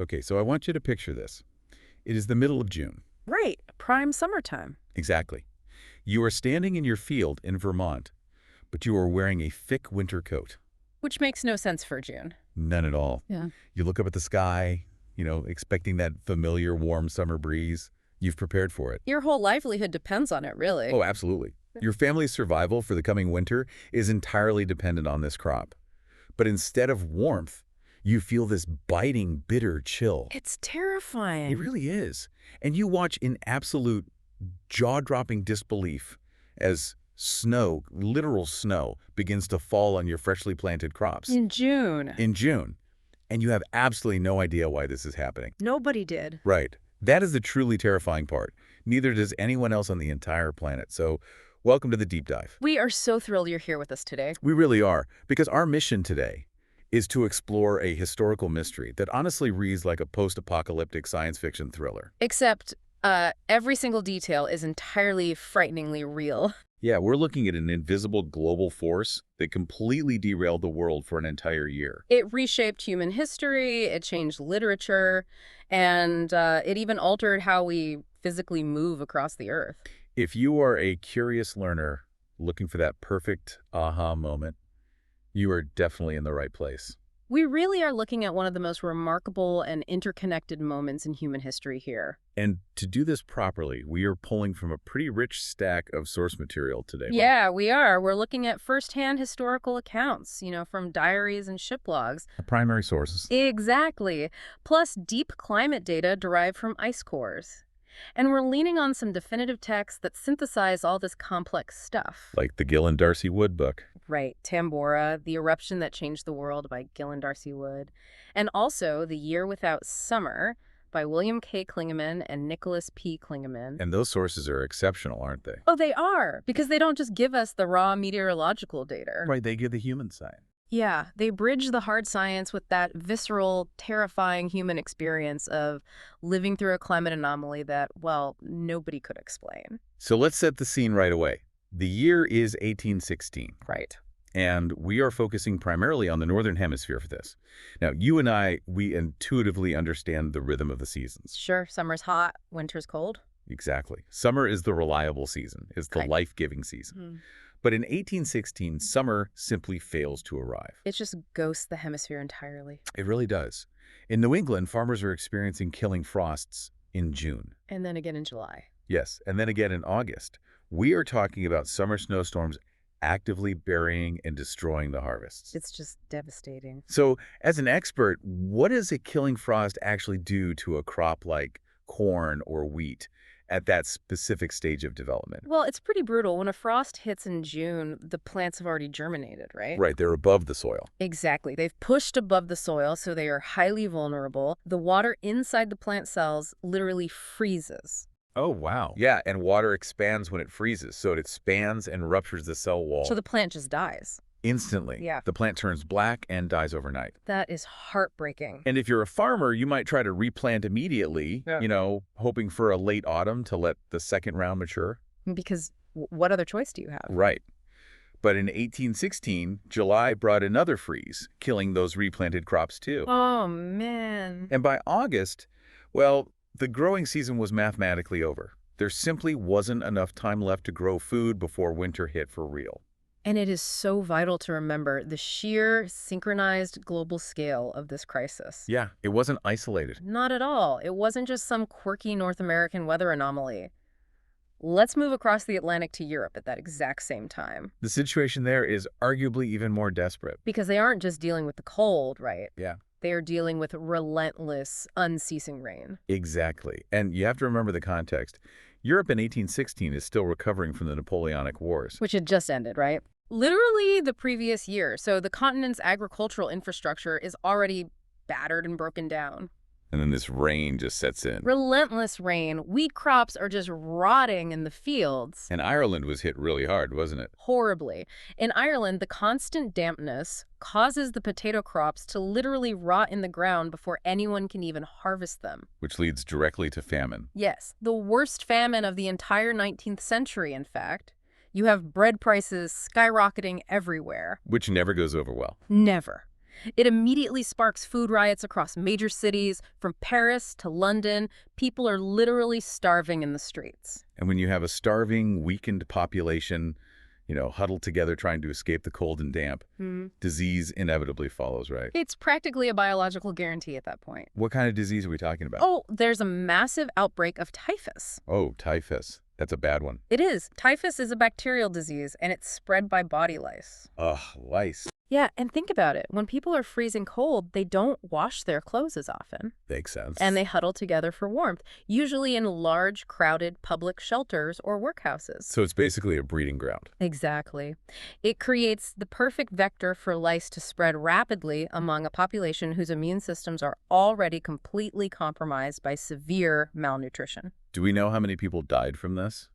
Okay, so I want you to picture this. It is the middle of June. Right, prime summertime. Exactly. You are standing in your field in Vermont, but you are wearing a thick winter coat. Which makes no sense for June. None at all. Yeah. You look up at the sky, expecting that familiar warm summer breeze. You've prepared for it. Your whole livelihood depends on it, really. Oh, absolutely. Your family's survival for the coming winter is entirely dependent on this crop. But instead of warmth, you feel this biting, bitter chill. It's terrifying. It really is. And you watch in absolute jaw-dropping disbelief as snow, literal snow, begins to fall on your freshly planted crops. In June. In June. And you have absolutely no idea why this is happening. Nobody did. Right. That is the truly terrifying part. Neither does anyone else on the entire planet. So welcome to the deep dive. We are so thrilled you're here with us today. We really are, because our mission today is to explore a historical mystery that honestly reads like a post-apocalyptic science fiction thriller. Except every single detail is entirely frighteningly real. Yeah, we're looking at an invisible global force that completely derailed the world for an entire year. It reshaped human history, it changed literature, and it even altered how we physically move across the Earth. If you are a curious learner looking for that perfect aha moment, you are definitely in the right place. We really are looking at one of the most remarkable and interconnected moments in human history here. And to do this properly, we are pulling from a pretty rich stack of source material today. Yeah, we are. We're looking at firsthand historical accounts, from diaries and ship logs. The primary sources. Exactly. Plus deep climate data derived from ice cores. And we're leaning on some definitive texts that synthesize all this complex stuff. Like the Gill and Darcy Wood book. Right. Tambora, The Eruption That Changed the World by Gill and Darcy Wood. And also The Year Without Summer by William K. Klingemann and Nicholas P. Klingemann. And those sources are exceptional, aren't they? Oh, they are, because they don't just give us the raw meteorological data. Right, they give the human side. Yeah, they bridge the hard science with that visceral, terrifying human experience of living through a climate anomaly that, well, nobody could explain. So let's set the scene right away. The year is 1816. Right. And we are focusing primarily on the Northern Hemisphere for this. Now, you and I, we intuitively understand the rhythm of the seasons. Sure, summer's hot, winter's cold. Exactly. Summer is the reliable season, is the life-giving season. Mm-hmm. But in 1816, summer simply fails to arrive. It just ghosts the hemisphere entirely. It really does. In New England, farmers are experiencing killing frosts in June. And then again in July. Yes, and then again in August. We are talking about summer snowstorms actively burying and destroying the harvests. It's just devastating. So, as an expert, what does a killing frost actually do to a crop like corn or wheat at that specific stage of development? Well, it's pretty brutal. When a frost hits in June, the plants have already germinated, right? Right, they're above the soil. Exactly. They've pushed above the soil, so they are highly vulnerable. The water inside the plant cells literally freezes. Oh, wow. Yeah, and water expands when it freezes, so it expands and ruptures the cell wall. So the plant just dies. Instantly. Yeah. The plant turns black and dies overnight. That is heartbreaking. And if you're a farmer, you might try to replant immediately, hoping for a late autumn to let the second round mature. Because what other choice do you have? Right. But in 1816, July brought another freeze, killing those replanted crops too. Oh, man. And by August, well, the growing season was mathematically over. There simply wasn't enough time left to grow food before winter hit for real. And it is so vital to remember the sheer synchronized global scale of this crisis. Yeah, it wasn't isolated. Not at all. It wasn't just some quirky North American weather anomaly. Let's move across the Atlantic to Europe at that exact same time. The situation there is arguably even more desperate. Because they aren't just dealing with the cold, right? Yeah. They are dealing with relentless, unceasing rain. Exactly. And you have to remember the context. Europe in 1816 is still recovering from the Napoleonic Wars. Which had just ended, right? Literally the previous year. So the continent's agricultural infrastructure is already battered and broken down. And then this rain just sets in. Relentless rain. Wheat crops are just rotting in the fields. And Ireland was hit really hard, wasn't it? Horribly. In Ireland, the constant dampness causes the potato crops to literally rot in the ground before anyone can even harvest them. Which leads directly to famine. Yes, the worst famine of the entire 19th century, in fact. You have bread prices skyrocketing everywhere. Which never goes over well. Never. It immediately sparks food riots across major cities, from Paris to London. People are literally starving in the streets. And when you have a starving, weakened population, huddled together trying to escape the cold and damp, disease inevitably follows, right? It's practically a biological guarantee at that point. What kind of disease are we talking about? Oh, there's a massive outbreak of typhus. Oh, typhus. That's a bad one. It is. Typhus is a bacterial disease, and it's spread by body lice. Ugh, lice. Yeah, and think about it. When people are freezing cold, they don't wash their clothes as often. Makes sense. And they huddle together for warmth, usually in large, crowded public shelters or workhouses. So it's basically a breeding ground. Exactly. It creates the perfect vector for lice to spread rapidly among a population whose immune systems are already completely compromised by severe malnutrition. Do we know how many people died from this?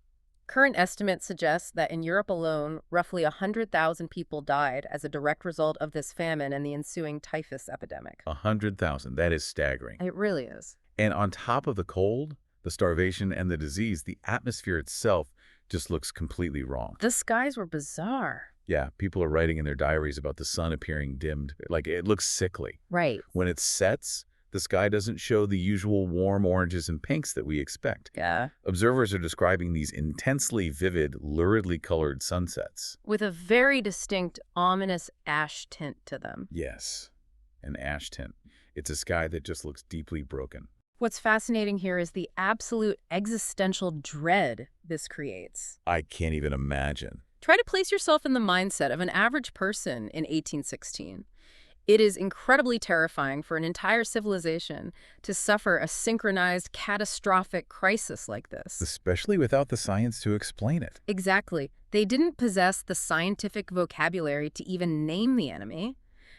Current estimates suggest that in Europe alone, roughly 100,000 people died as a direct result of this famine and the ensuing typhus epidemic. 100,000. That is staggering. It really is. And on top of the cold, the starvation, and the disease, the atmosphere itself just looks completely wrong. The skies were bizarre. Yeah, people are writing in their diaries about the sun appearing dimmed. Like, it looks sickly. Right. When it sets, the sky doesn't show the usual warm oranges and pinks that we expect. Yeah. Observers are describing these intensely vivid, luridly colored sunsets. With a very distinct, ominous ash tint to them. Yes, an ash tint. It's a sky that just looks deeply broken. What's fascinating here is the absolute existential dread this creates. I can't even imagine. Try to place yourself in the mindset of an average person in 1816. It is incredibly terrifying for an entire civilization to suffer a synchronized, catastrophic crisis like this. Especially without the science to explain it. Exactly. They didn't possess the scientific vocabulary to even name the enemy.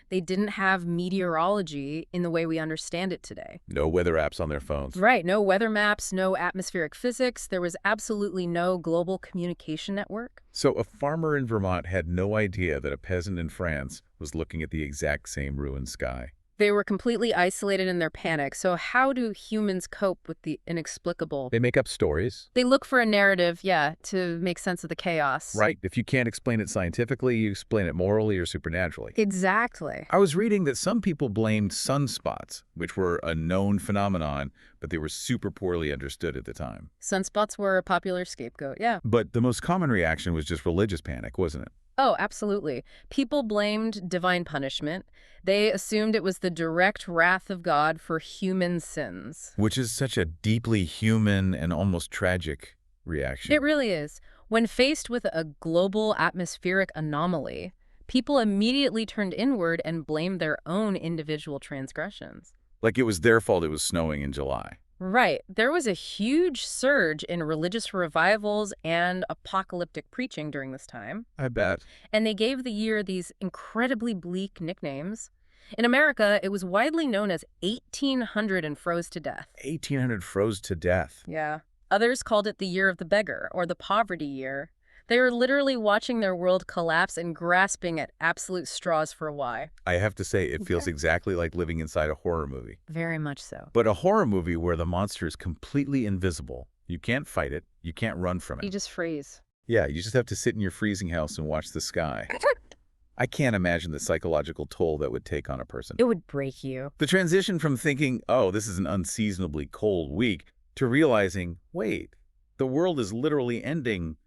They didn't have meteorology in the way we understand it today. No weather apps on their phones. Right. No weather maps, no atmospheric physics. There was absolutely no global communication network. So a farmer in Vermont had no idea that a peasant in France was looking at the exact same ruined sky. They were completely isolated in their panic. So how do humans cope with the inexplicable? They make up stories. They look for a narrative, to make sense of the chaos. Right. If you can't explain it scientifically, you explain it morally or supernaturally. Exactly. I was reading that some people blamed sunspots, which were a known phenomenon, but they were super poorly understood at the time. Sunspots were a popular scapegoat, yeah. But the most common reaction was just religious panic, wasn't it? Oh, absolutely. People blamed divine punishment. They assumed it was the direct wrath of God for human sins. Which is such a deeply human and almost tragic reaction. It really is. When faced with a global atmospheric anomaly, people immediately turned inward and blamed their own individual transgressions. Like it was their fault it was snowing in July. Right. There was a huge surge in religious revivals and apocalyptic preaching during this time. I bet. And they gave the year these incredibly bleak nicknames. In America, it was widely known as 1800 and froze to death. 1800 froze to death. Yeah. Others called it the year of the beggar or the poverty year. They were literally watching their world collapse and grasping at absolute straws for why. I have to say, it feels exactly like living inside a horror movie. Very much so. But a horror movie where the monster is completely invisible. You can't fight it. You can't run from it. You just freeze. Yeah, you just have to sit in your freezing house and watch the sky. I can't imagine the psychological toll that would take on a person. It would break you. The transition from thinking, oh, this is an unseasonably cold week, to realizing, wait, the world is literally ending.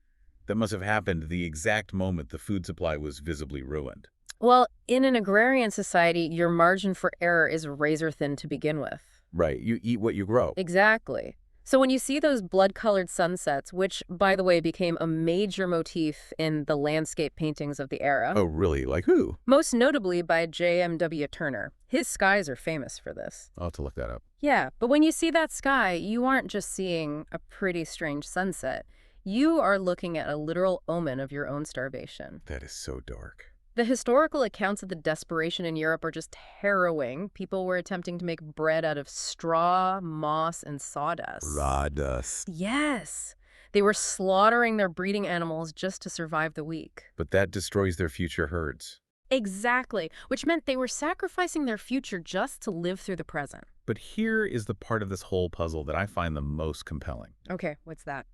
That must have happened the exact moment the food supply was visibly ruined. Well, in an agrarian society, your margin for error is razor thin to begin with. Right. You eat what you grow. Exactly. So when you see those blood-colored sunsets, which, by the way, became a major motif in the landscape paintings of the era. Oh, really? Like who? Most notably by J.M.W. Turner. His skies are famous for this. I'll have to look that up. Yeah, but when you see that sky, you aren't just seeing a pretty strange sunset. You are looking at a literal omen of your own starvation. That is so dark. The historical accounts of the desperation in Europe are just harrowing. People were attempting to make bread out of straw, moss, and sawdust. Sawdust. Yes. They were slaughtering their breeding animals just to survive the week. But that destroys their future herds. Exactly, which meant they were sacrificing their future just to live through the present. But here is the part of this whole puzzle that I find the most compelling. Okay, what's that?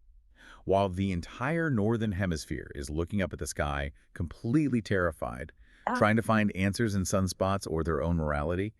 While the entire northern hemisphere is looking up at the sky, completely terrified, trying to find answers in sunspots or their own morality.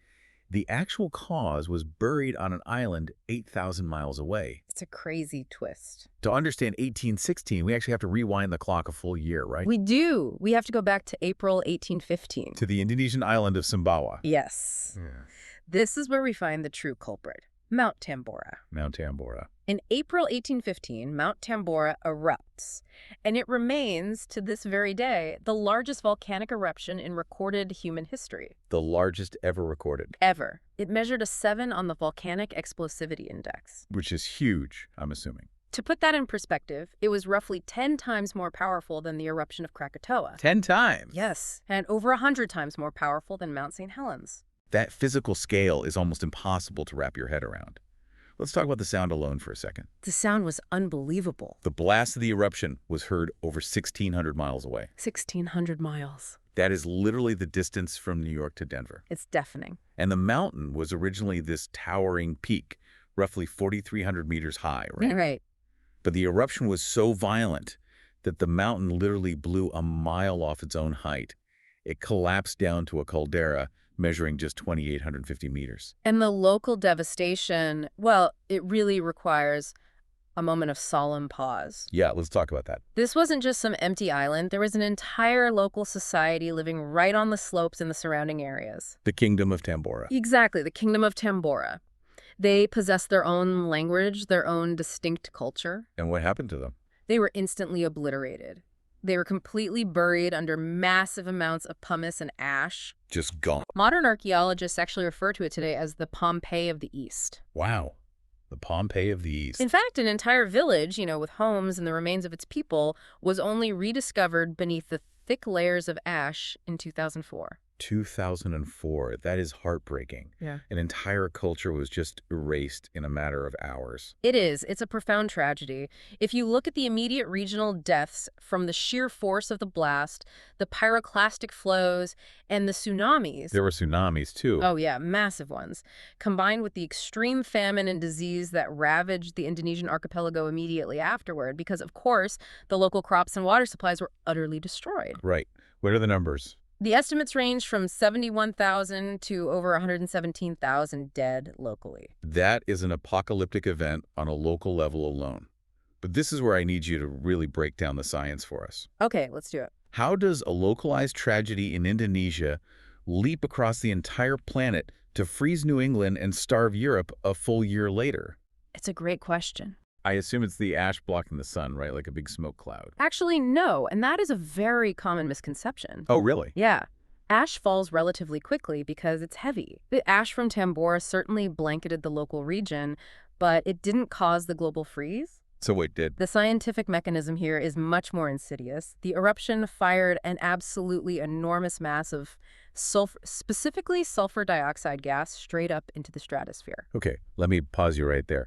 The actual cause was buried on an island 8,000 miles away. It's a crazy twist. To understand 1816, we actually have to rewind the clock a full year, right? We do. We have to go back to April 1815. To the Indonesian island of Sumbawa. Yes. Yeah. This is where we find the true culprit, Mount Tambora. Mount Tambora. In April 1815, Mount Tambora erupts, and it remains, to this very day, the largest volcanic eruption in recorded human history. The largest ever recorded. Ever. It measured a 7 on the Volcanic Explosivity Index. Which is huge, I'm assuming. To put that in perspective, it was roughly 10 times more powerful than the eruption of Krakatoa. 10 times? Yes, and over 100 times more powerful than Mount St. Helens. That physical scale is almost impossible to wrap your head around. Let's talk about the sound alone for a second. The sound was unbelievable. The blast of the eruption was heard over 1,600 miles away. 1,600 miles. That is literally the distance from New York to Denver. It's deafening. And the mountain was originally this towering peak, roughly 4,300 meters high, right? Right. But the eruption was so violent that the mountain literally blew a mile off its own height. It collapsed down to a caldera measuring just 2,850 meters. And the local devastation, well, it really requires a moment of solemn pause. Yeah, let's talk about that. This wasn't just some empty island. There was an entire local society living right on the slopes in the surrounding areas. The Kingdom of Tambora. Exactly, the Kingdom of Tambora. They possessed their own language, their own distinct culture. And what happened to them? They were instantly obliterated. They were completely buried under massive amounts of pumice and ash. Just gone. Modern archaeologists actually refer to it today as the Pompeii of the East. Wow. The Pompeii of the East. In fact, an entire village, with homes and the remains of its people, was only rediscovered beneath the thick layers of ash in 2004. 2004. That is heartbreaking. Yeah. An entire culture was just erased in a matter of hours. It is. It's a profound tragedy. If you look at the immediate regional deaths from the sheer force of the blast, the pyroclastic flows, and the tsunamis. There were tsunamis, too. Oh, yeah, massive ones. Combined with the extreme famine and disease that ravaged the Indonesian archipelago immediately afterward, because, of course, the local crops and water supplies were utterly destroyed. Right. What are the numbers? The estimates range from 71,000 to over 117,000 dead locally. That is an apocalyptic event on a local level alone. But this is where I need you to really break down the science for us. Okay, let's do it. How does a localized tragedy in Indonesia leap across the entire planet to freeze New England and starve Europe a full year later? It's a great question. I assume it's the ash blocking the sun, right? Like a big smoke cloud. Actually, no, and that is a very common misconception. Oh, really? Yeah. Ash falls relatively quickly because it's heavy. The ash from Tambora certainly blanketed the local region, but it didn't cause the global freeze. So it did. The scientific mechanism here is much more insidious. The eruption fired an absolutely enormous mass of sulfur, specifically sulfur dioxide gas, straight up into the stratosphere. Okay, let me pause you right there.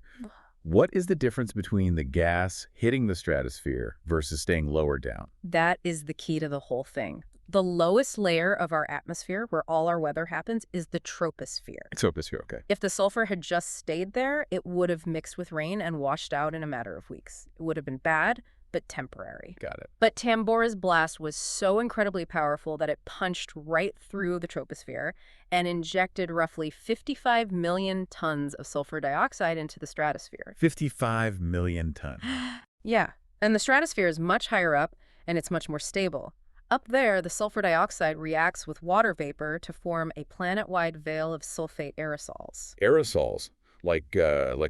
What is the difference between the gas hitting the stratosphere versus staying lower down? That is the key to the whole thing. The lowest layer of our atmosphere, where all our weather happens, is the troposphere. Troposphere, okay. If the sulfur had just stayed there, it would have mixed with rain and washed out in a matter of weeks. It would have been bad, but temporary. Got it. But Tambora's blast was so incredibly powerful that it punched right through the troposphere and injected roughly 55 million tons of sulfur dioxide into the stratosphere. 55 million tons. Yeah, and the stratosphere is much higher up, and it's much more stable. Up there, the sulfur dioxide reacts with water vapor to form a planet-wide veil of sulfate aerosols. Aerosols, like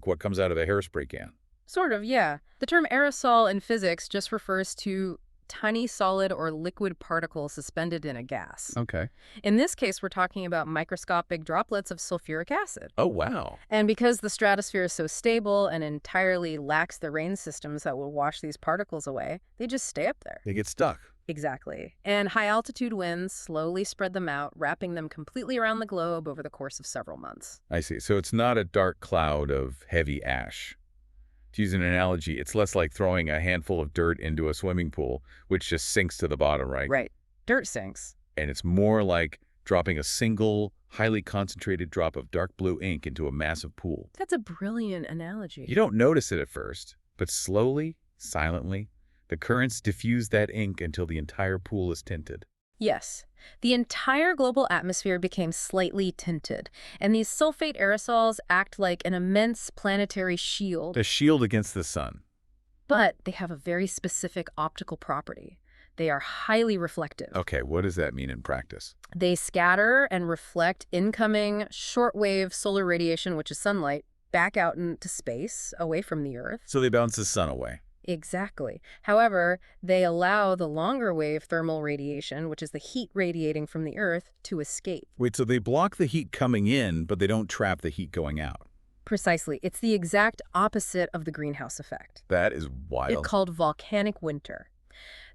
what comes out of a hairspray can. Sort of, yeah. The term aerosol in physics just refers to tiny solid or liquid particles suspended in a gas. Okay. In this case, we're talking about microscopic droplets of sulfuric acid. Oh, wow. And because the stratosphere is so stable and entirely lacks the rain systems that will wash these particles away, they just stay up there. They get stuck. Exactly. And high-altitude winds slowly spread them out, wrapping them completely around the globe over the course of several months. I see. So it's not a dark cloud of heavy ash. To use an analogy, it's less like throwing a handful of dirt into a swimming pool, which just sinks to the bottom, right? Right. Dirt sinks. And it's more like dropping a single, highly concentrated drop of dark blue ink into a massive pool. That's a brilliant analogy. You don't notice it at first, but slowly, silently, the currents diffuse that ink until the entire pool is tinted. Yes. The entire global atmosphere became slightly tinted, and these sulfate aerosols act like an immense planetary shield. A shield against the sun. But they have a very specific optical property. They are highly reflective. Okay, what does that mean in practice? They scatter and reflect incoming shortwave solar radiation, which is sunlight, back out into space, away from the Earth. So they bounce the sun away. Exactly. However, they allow the longer wave thermal radiation, which is the heat radiating from the Earth, to escape. Wait, so they block the heat coming in, but they don't trap the heat going out. Precisely. It's the exact opposite of the greenhouse effect. That is It's wild. called volcanic winter.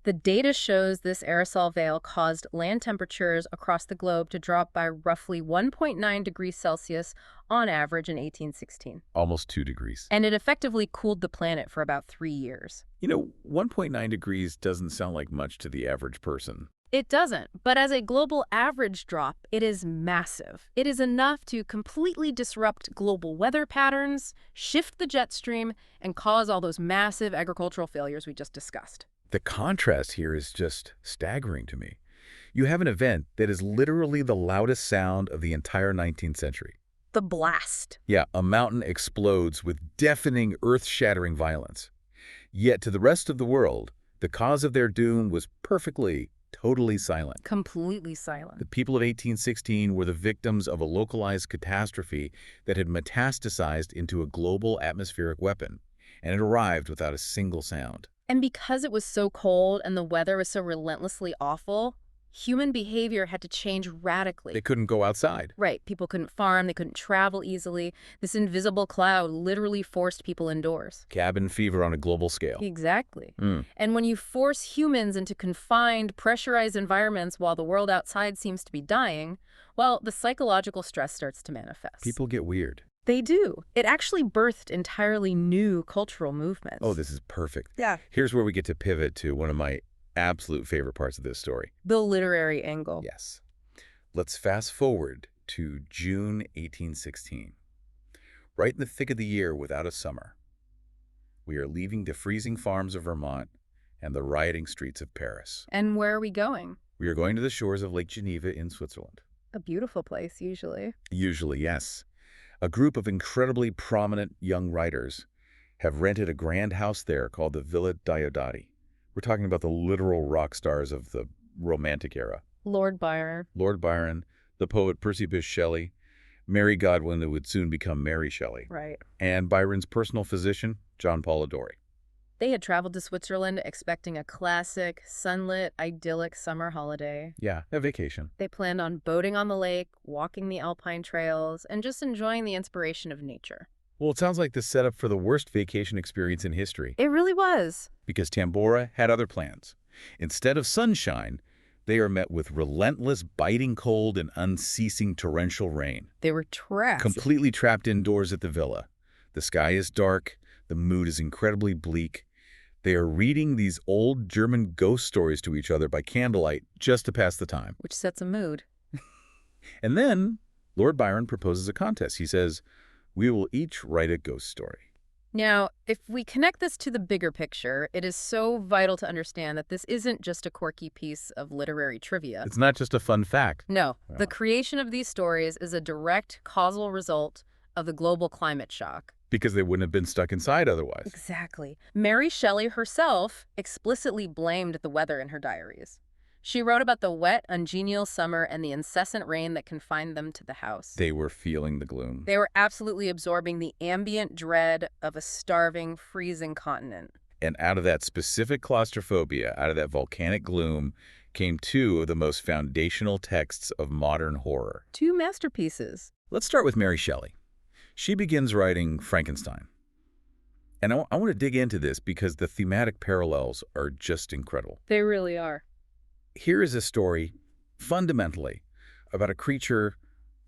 The data shows this aerosol veil caused land temperatures across the globe to drop by roughly 1.9 degrees Celsius on average in 1816. Almost 2 degrees. And it effectively cooled the planet for about 3 years. 1.9 degrees doesn't sound like much to the average person. It doesn't, but as a global average drop, it is massive. It is enough to completely disrupt global weather patterns, shift the jet stream, and cause all those massive agricultural failures we just discussed. The contrast here is just staggering to me. You have an event that is literally the loudest sound of the entire 19th century. The blast. Yeah, a mountain explodes with deafening, earth-shattering violence. Yet to the rest of the world, the cause of their doom was perfectly, totally silent. Completely silent. The people of 1816 were the victims of a localized catastrophe that had metastasized into a global atmospheric weapon, and it arrived without a single sound. And because it was so cold and the weather was so relentlessly awful, human behavior had to change radically. They couldn't go outside. Right. People couldn't farm. They couldn't travel easily. This invisible cloud literally forced people indoors. Cabin fever on a global scale. Exactly. Mm. And when you force humans into confined, pressurized environments while the world outside seems to be dying, well, the psychological stress starts to manifest. People get weird. They do. It actually birthed entirely new cultural movements. Oh, this is perfect. Yeah. Here's where we get to pivot to one of my absolute favorite parts of this story. The literary angle. Yes. Let's fast forward to June 1816. Right in the thick of the year without a summer. We are leaving the freezing farms of Vermont and the rioting streets of Paris. And where are we going? We are going to the shores of Lake Geneva in Switzerland. A beautiful place, usually. Usually, yes. A group of incredibly prominent young writers have rented a grand house there called the Villa Diodati. We're talking about the literal rock stars of the Romantic era. Lord Byron. Lord Byron, the poet Percy Bysshe Shelley, Mary Godwin, who would soon become Mary Shelley, Right. and Byron's personal physician, John Polidori. They had traveled to Switzerland expecting a classic, sunlit, idyllic summer holiday. Yeah, a vacation. They planned on boating on the lake, walking the alpine trails, and just enjoying the inspiration of nature. Well, it sounds like the setup for the worst vacation experience in history, It really was. because Tambora had other plans. Instead of sunshine, they are met with relentless, biting cold and unceasing torrential rain. They were trapped. Completely trapped indoors at the villa. The sky is dark. The mood is incredibly bleak. They are reading these old German ghost stories to each other by candlelight just to pass the time. Which sets a mood. And then Lord Byron proposes a contest. He says, "We will each write a ghost story." Now, if we connect this to the bigger picture, it is so vital to understand that this isn't just a quirky piece of literary trivia. It's not just a fun fact. No, Wow. the creation of these stories is a direct causal result of the global climate shock. Because they wouldn't have been stuck inside otherwise. Exactly. Mary Shelley herself explicitly blamed the weather in her diaries. She wrote about the wet, ungenial summer and the incessant rain that confined them to the house. They were feeling the gloom. They were absolutely absorbing the ambient dread of a starving, freezing continent. And out of that specific claustrophobia, out of that volcanic gloom, came two of the most foundational texts of modern horror. Two masterpieces. Let's start with Mary Shelley. She begins writing Frankenstein. And I want to dig into this because the thematic parallels are just incredible. They really are. Here is a story, fundamentally, about a creature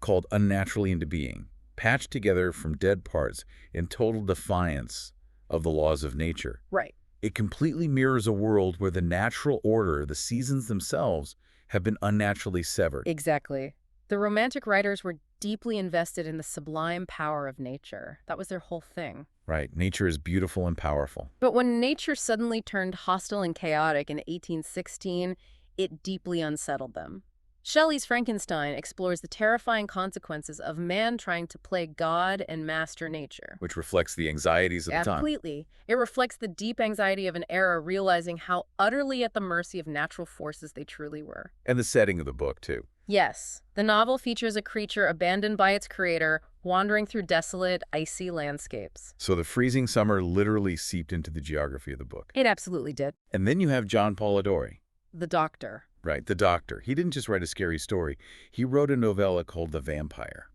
called unnaturally into being, patched together from dead parts in total defiance of the laws of nature. Right. It completely mirrors a world where the natural order, the seasons themselves, have been unnaturally severed. Exactly. The Romantic writers were deeply invested in the sublime power of nature. That was their whole thing. Right. Nature is beautiful and powerful. But when nature suddenly turned hostile and chaotic in 1816, it deeply unsettled them. Shelley's Frankenstein explores the terrifying consequences of man trying to play God and master nature. Which reflects the anxieties of the time. Completely. It reflects the deep anxiety of an era realizing how utterly at the mercy of natural forces they truly were. And the setting of the book, too. Yes, the novel features a creature abandoned by its creator, wandering through desolate, icy landscapes. So the freezing summer literally seeped into the geography of the book. It absolutely did. And then you have John Polidori. The Doctor. Right, the doctor. He didn't just write a scary story. He wrote a novella called The Vampire.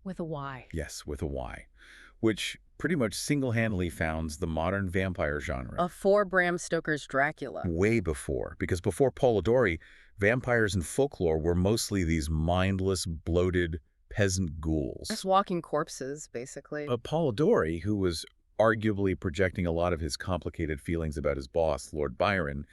With a Y. Yes, with a Y. Which pretty much single-handedly founds the modern vampire genre. Before Bram Stoker's Dracula. Way before. Because before Polidori, vampires in folklore were mostly these mindless, bloated peasant ghouls. Just walking corpses, basically. But Polidori, who was arguably projecting a lot of his complicated feelings about his boss, Lord Byron,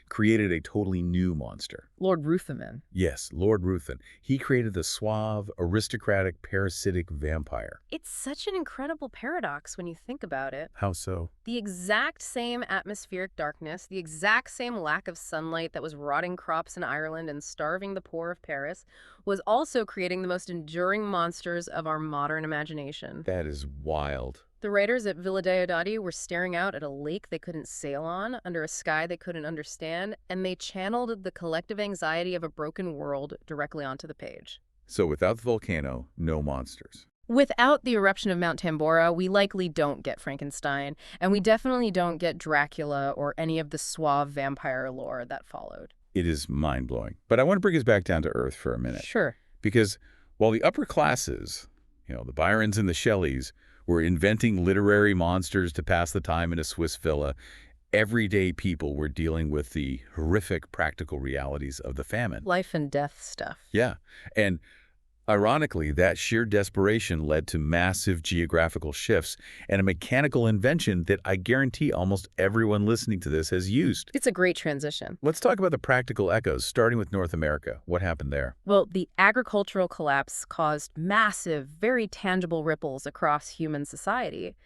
created a totally new monster. Lord Ruthven. Yes, Lord Ruthven. He created the suave, aristocratic, parasitic vampire. It's such an incredible paradox when you think about it. How so? The exact same atmospheric darkness, the exact same lack of sunlight that was rotting crops in Ireland and starving the poor of Paris, was also creating the most enduring monsters of our modern imagination. That is wild. The raiders at Villa Diodati were staring out at a lake they couldn't sail on, under a sky they couldn't understand, and they channeled the collective anxiety of a broken world directly onto the page. So without the volcano, no monsters. Without the eruption of Mount Tambora, we likely don't get Frankenstein, and we definitely don't get Dracula or any of the suave vampire lore that followed. It is mind-blowing. But I want to bring us back down to earth for a minute. Sure. Because while the upper classes, the Byrons and the Shelleys, were inventing literary monsters to pass the time in a Swiss villa, everyday people were dealing with the horrific practical realities of the famine. Life and death stuff. Yeah. And ironically, that sheer desperation led to massive geographical shifts and a mechanical invention that I guarantee almost everyone listening to this has used. It's a great transition. Let's talk about the practical echoes, starting with North America. What happened there? Well, the agricultural collapse caused massive, very tangible ripples across human society.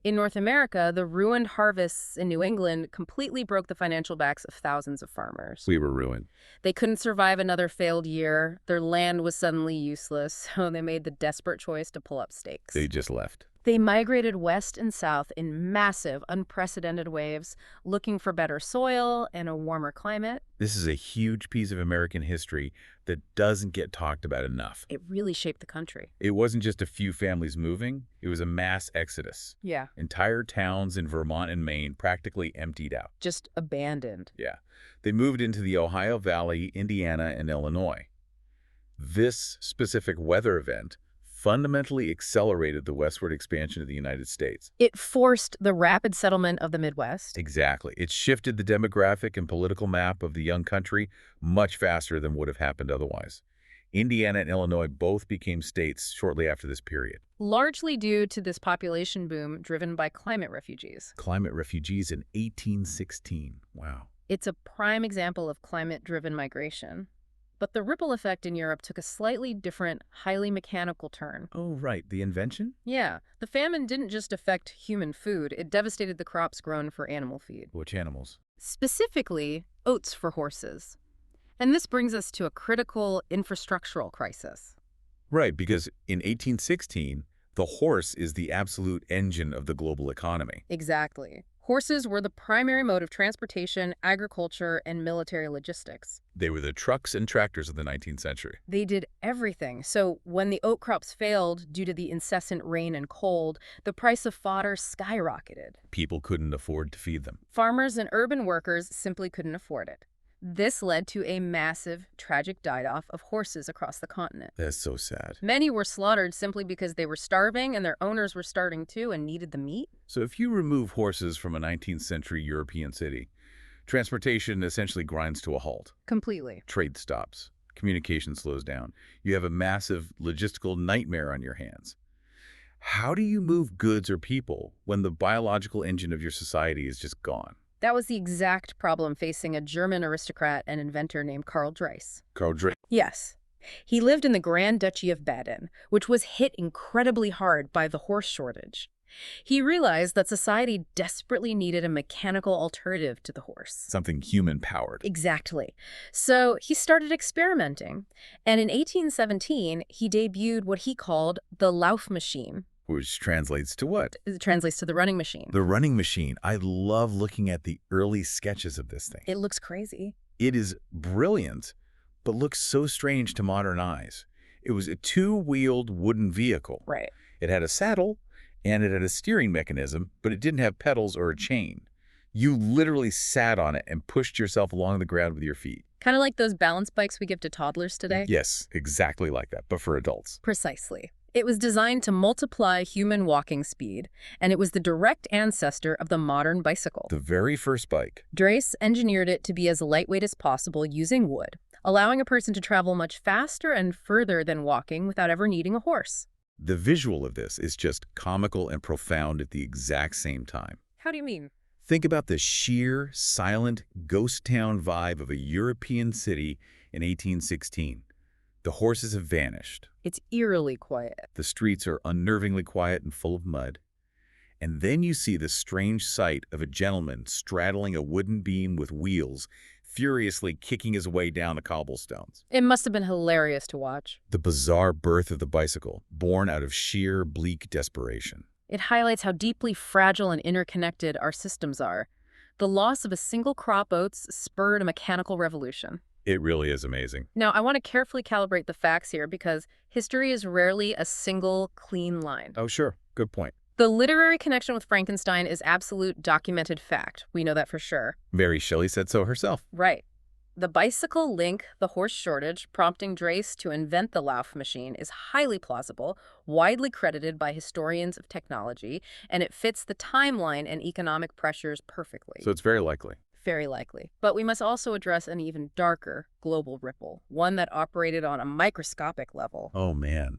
In North America, the ruined harvests in New England completely broke the financial backs of thousands of farmers. We were ruined. They couldn't survive another failed year. Their land was suddenly useless, so they made the desperate choice to pull up stakes. They just left. They migrated west and south in massive, unprecedented waves, looking for better soil and a warmer climate. This is a huge piece of American history that doesn't get talked about enough. It really shaped the country. It wasn't just a few families moving, it was a mass exodus. Yeah. Entire towns in Vermont and Maine practically emptied out. Just abandoned. Yeah. They moved into the Ohio Valley, Indiana, and Illinois. This specific weather event fundamentally accelerated the westward expansion of the United States. It forced the rapid settlement of the Midwest. Exactly. It shifted the demographic and political map of the young country much faster than would have happened otherwise. Indiana and Illinois both became states shortly after this period. Largely due to this population boom driven by climate refugees. Climate refugees in 1816. Wow. It's a prime example of climate-driven migration. But the ripple effect in Europe took a slightly different, highly mechanical turn. Oh, right. The invention? Yeah. The famine didn't just affect human food. It devastated the crops grown for animal feed. Which animals? Specifically, oats for horses. And this brings us to a critical infrastructural crisis. Right, because in 1816, the horse is the absolute engine of the global economy. Exactly. Horses were the primary mode of transportation, agriculture, and military logistics. They were the trucks and tractors of the 19th century. They did everything. So when the oat crops failed due to the incessant rain and cold, the price of fodder skyrocketed. People couldn't afford to feed them. Farmers and urban workers simply couldn't afford it. This led to a massive, tragic die-off of horses across the continent. That's so sad. Many were slaughtered simply because they were starving and their owners were starving too and needed the meat. So if you remove horses from a 19th century European city, transportation essentially grinds to a halt. Completely. Trade stops. Communication slows down. You have a massive logistical nightmare on your hands. How do you move goods or people when the biological engine of your society is just gone? That was the exact problem facing a German aristocrat and inventor named Karl Dreiss. Karl Dreiss. Yes. He lived in the Grand Duchy of Baden, which was hit incredibly hard by the horse shortage. He realized that society desperately needed a mechanical alternative to the horse. Something human-powered. Exactly. So he started experimenting, and in 1817, he debuted what he called the Lauf machine. Which translates to what? It translates to the running machine. The running machine. I love looking at the early sketches of this thing. It looks crazy. It is brilliant, but looks so strange to modern eyes. It was a two-wheeled wooden vehicle. Right. It had a saddle, and it had a steering mechanism, but it didn't have pedals or a chain. You literally sat on it and pushed yourself along the ground with your feet. Kind of like those balance bikes we give to toddlers today? Yes, exactly like that, but for adults. Precisely. It was designed to multiply human walking speed, and it was the direct ancestor of the modern bicycle. The very first bike. Drace engineered it to be as lightweight as possible using wood, allowing a person to travel much faster and further than walking without ever needing a horse. The visual of this is just comical and profound at the exact same time. How do you mean? Think about the sheer, silent, ghost town vibe of a European city in 1816. The horses have vanished. It's eerily quiet. The streets are unnervingly quiet and full of mud. And then you see the strange sight of a gentleman straddling a wooden beam with wheels, furiously kicking his way down the cobblestones. It must have been hilarious to watch. The bizarre birth of the bicycle, born out of sheer, bleak desperation. It highlights how deeply fragile and interconnected our systems are. The loss of a single crop oats spurred a mechanical revolution. It really is amazing. Now, I want to carefully calibrate the facts here because history is rarely a single, clean line. Oh, sure. Good point. The literary connection with Frankenstein is absolute documented fact. We know that for sure. Mary Shelley said so herself. Right. The bicycle link, the horse shortage, prompting Drace to invent the Lauf machine is highly plausible, widely credited by historians of technology, and it fits the timeline and economic pressures perfectly. So it's very likely. Very likely. But we must also address an even darker global ripple, one that operated on a microscopic level. Oh, man.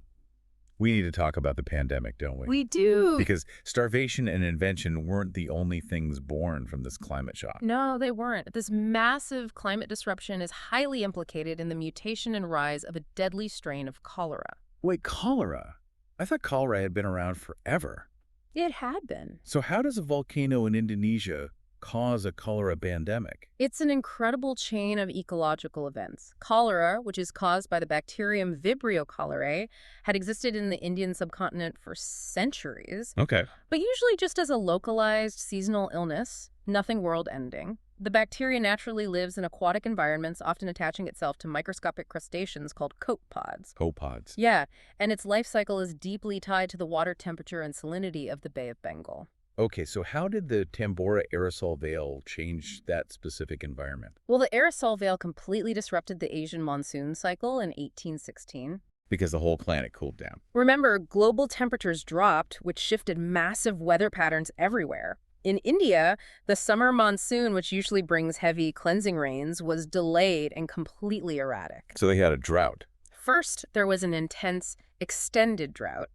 We need to talk about the pandemic, don't we? We do. Because starvation and invention weren't the only things born from this climate shock. No, they weren't. This massive climate disruption is highly implicated in the mutation and rise of a deadly strain of cholera. Wait, cholera? I thought cholera had been around forever. It had been. So how does a volcano in Indonesia cause a cholera pandemic? It's an incredible chain of ecological events. Cholera, which is caused by the bacterium Vibrio cholerae, had existed in the Indian subcontinent for centuries, Okay. but usually just as a localized seasonal illness, nothing world-ending. The bacteria naturally lives in aquatic environments, often attaching itself to microscopic crustaceans called copepods. Copepods. Yeah, and its life cycle is deeply tied to the water temperature and salinity of the Bay of Bengal. Okay, so how did the Tambora aerosol veil change that specific environment? Well, the aerosol veil completely disrupted the Asian monsoon cycle in 1816. Because the whole planet cooled down. Remember, global temperatures dropped, which shifted massive weather patterns everywhere. In India, the summer monsoon, which usually brings heavy cleansing rains, was delayed and completely erratic. So they had a drought. First, there was an intense, extended drought.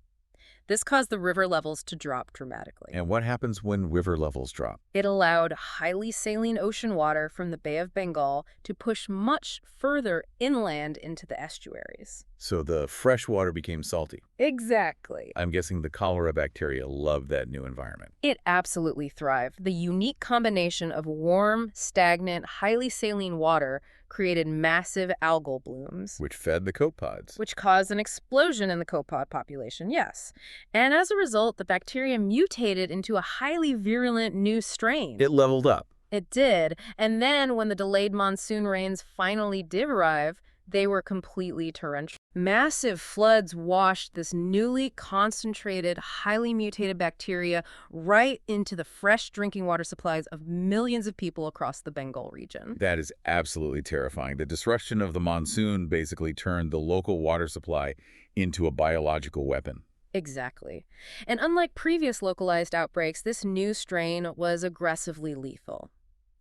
This caused the river levels to drop dramatically. And what happens when river levels drop? It allowed highly saline ocean water from the Bay of Bengal to push much further inland into the estuaries. So the fresh water became salty. Exactly. I'm guessing the cholera bacteria loved that new environment. It absolutely thrived. The unique combination of warm, stagnant, highly saline water created massive algal blooms, Which fed the copepods. which caused an explosion in the copepod population, yes. And as a result, the bacteria mutated into a highly virulent new strain. It leveled up. It did. And then when the delayed monsoon rains finally did arrive, they were completely torrential. Massive floods washed this newly concentrated, highly mutated bacteria right into the fresh drinking water supplies of millions of people across the Bengal region. That is absolutely terrifying. The disruption of the monsoon basically turned the local water supply into a biological weapon. Exactly. And unlike previous localized outbreaks, this new strain was aggressively lethal.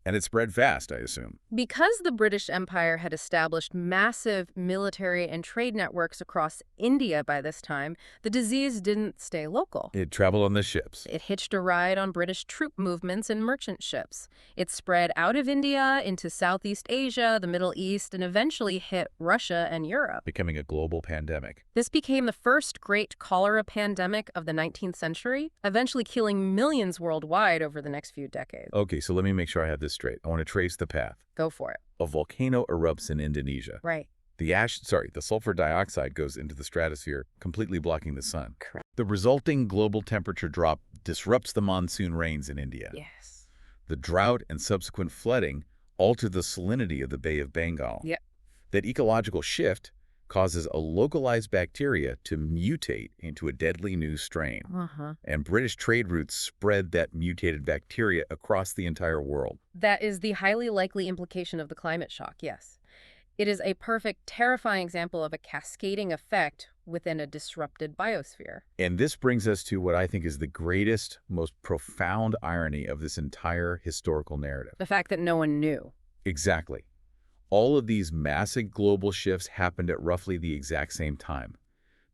And it spread fast, I assume. Because the British Empire had established massive military and trade networks across India by this time, the disease didn't stay local. It traveled on the ships. It hitched a ride on British troop movements and merchant ships. It spread out of India into Southeast Asia, the Middle East, and eventually hit Russia and Europe. Becoming a global pandemic. This became the first great cholera pandemic of the 19th century, eventually killing millions worldwide over the next few decades. Okay, so let me make sure I have this straight. I want to trace the path. Go for it. A volcano erupts in Indonesia. Right. The sulfur dioxide goes into the stratosphere, completely blocking the sun. Correct. The resulting global temperature drop disrupts the monsoon rains in India. Yes. The drought and subsequent flooding alter the salinity of the Bay of Bengal. Yep. That ecological shift causes a localized bacteria to mutate into a deadly new strain. And British trade routes spread that mutated bacteria across the entire world. That is the highly likely implication of the climate shock, yes. It is a perfect, terrifying example of a cascading effect within a disrupted biosphere. And this brings us to what I think is the greatest, most profound irony of this entire historical narrative. The fact that no one knew. Exactly. All of these massive global shifts happened at roughly the exact same time.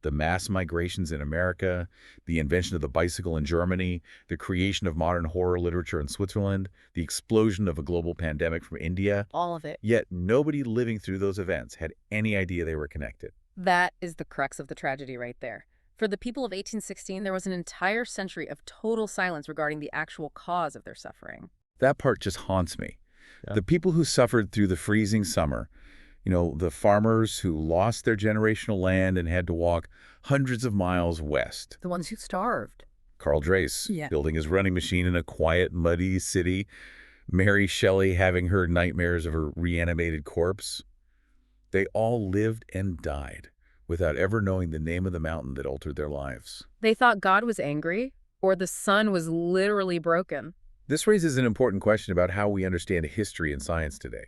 The mass migrations in America, the invention of the bicycle in Germany, the creation of modern horror literature in Switzerland, the explosion of a global pandemic from India. All of it. Yet nobody living through those events had any idea they were connected. That is the crux of the tragedy right there. For the people of 1816, there was an entire century of total silence regarding the actual cause of their suffering. That part just haunts me. Yeah. The people who suffered through the freezing summer, the farmers who lost their generational land and had to walk hundreds of miles west. The ones who starved. Carl Drace, Yeah. building his running machine in a quiet, muddy city. Mary Shelley having her nightmares of her reanimated corpse. They all lived and died without ever knowing the name of the mountain that altered their lives. They thought God was angry, or the sun was literally broken. This raises an important question about how we understand history and science today.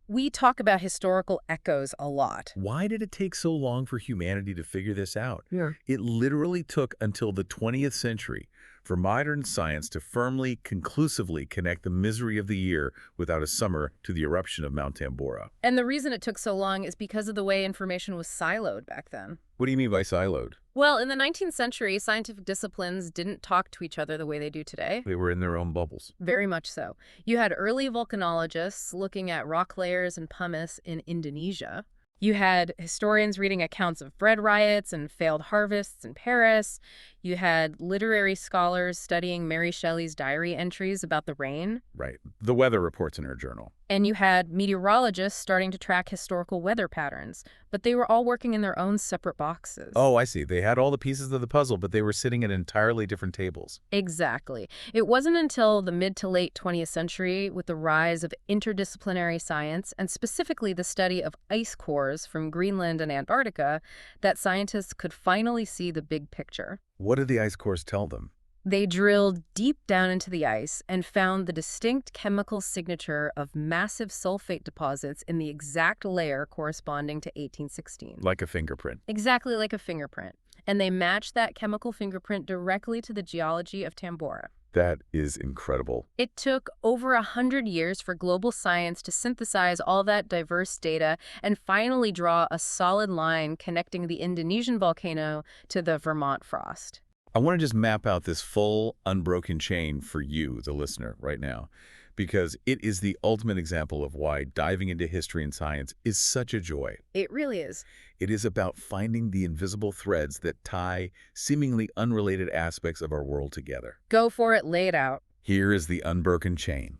We talk about historical echoes a lot. Why did it take so long for humanity to figure this out? Yeah. It literally took until the 20th century for modern science to firmly, conclusively connect the misery of the year without a summer to the eruption of Mount Tambora. And the reason it took so long is because of the way information was siloed back then. What do you mean by siloed? Well, in the 19th century, scientific disciplines didn't talk to each other the way they do today. They were in their own bubbles. Very much so. You had early volcanologists looking at rock layers and pumice in Indonesia. You had historians reading accounts of bread riots and failed harvests in Paris. You had literary scholars studying Mary Shelley's diary entries about the rain. Right. The weather reports in her journal. And you had meteorologists starting to track historical weather patterns, but they were all working in their own separate boxes. Oh, I see. They had all the pieces of the puzzle, but they were sitting at entirely different tables. Exactly. It wasn't until the mid to late 20th century, with the rise of interdisciplinary science, and specifically the study of ice cores from Greenland and Antarctica, that scientists could finally see the big picture. What did the ice cores tell them? They drilled deep down into the ice and found the distinct chemical signature of massive sulfate deposits in the exact layer corresponding to 1816. Like a fingerprint. Exactly like a fingerprint. And they matched that chemical fingerprint directly to the geology of Tambora. That is incredible. It took over 100 years for global science to synthesize all that diverse data and finally draw a solid line connecting the Indonesian volcano to the Vermont frost. I want to just map out this full, unbroken chain for you, the listener, right now, because it is the ultimate example of why diving into history and science is such a joy. It really is. It is about finding the invisible threads that tie seemingly unrelated aspects of our world together. Go for it, lay it out. Here is the unbroken chain.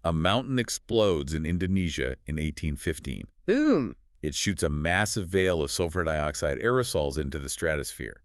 A mountain explodes in Indonesia in 1815. Boom. It shoots a massive veil of sulfur dioxide aerosols into the stratosphere.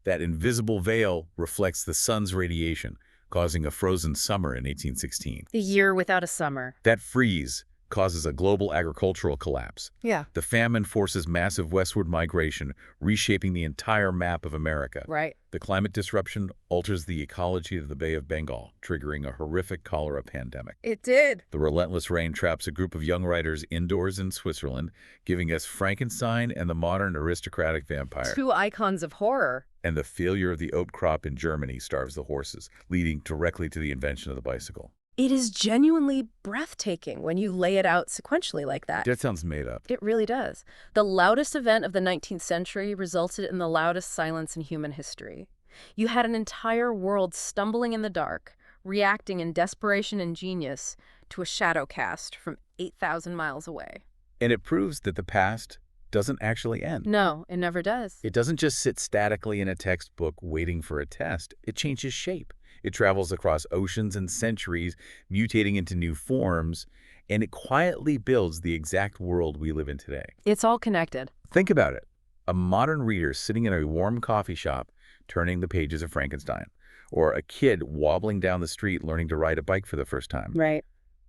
That invisible veil reflects the sun's radiation, causing a frozen summer in 1816. The year without a summer. That freeze causes a global agricultural collapse. Yeah. The famine forces massive westward migration, reshaping the entire map of America. Right. The climate disruption alters the ecology of the Bay of Bengal, triggering a horrific cholera pandemic. It did. The relentless rain traps a group of young writers indoors in Switzerland, giving us Frankenstein and the modern aristocratic vampire. Two icons of horror. And the failure of the oat crop in Germany starves the horses, leading directly to the invention of the bicycle. It is genuinely breathtaking when you lay it out sequentially like that. That sounds made up. It really does. The loudest event of the 19th century resulted in the loudest silence in human history. You had an entire world stumbling in the dark, reacting in desperation and genius to a shadow cast from 8,000 miles away. And it proves that the past doesn't actually end. No, it never does. It doesn't just sit statically in a textbook waiting for a test. It changes shape. It travels across oceans and centuries, mutating into new forms, and it quietly builds the exact world we live in today. It's all connected. Think about it. A modern reader sitting in a warm coffee shop, turning the pages of Frankenstein, or a kid wobbling down the street learning to ride a bike for the first time. Right.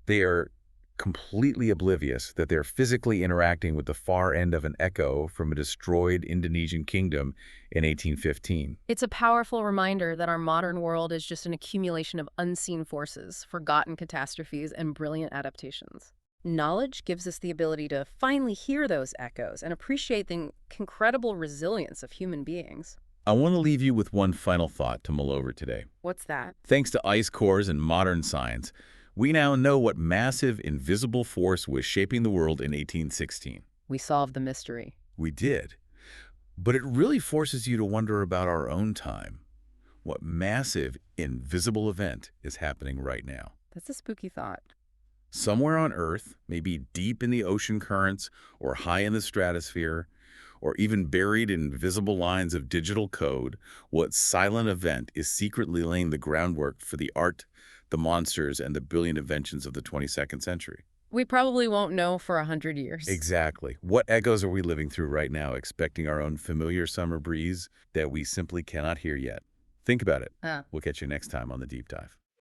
They are completely oblivious that they're physically interacting with the far end of an echo from a destroyed Indonesian kingdom in 1815. It's a powerful reminder that our modern world is just an accumulation of unseen forces, forgotten catastrophes, and brilliant adaptations. Knowledge gives us the ability to finally hear those echoes and appreciate the incredible resilience of human beings. I want to leave you with one final thought to mull over today. What's that? Thanks to ice cores and modern science, we now know what massive, invisible force was shaping the world in 1816. We solved the mystery. We did. But it really forces you to wonder about our own time. What massive, invisible event is happening right now? That's a spooky thought. Somewhere on Earth, maybe deep in the ocean currents or high in the stratosphere, or even buried in invisible lines of digital code, what silent event is secretly laying the groundwork for the art, the monsters, and the brilliant inventions of the 22nd century? We probably won't know for 100 years. Exactly. What echoes are we living through right now, expecting our own familiar summer breeze that we simply cannot hear yet? Think about it. We'll catch you next time on The Deep Dive.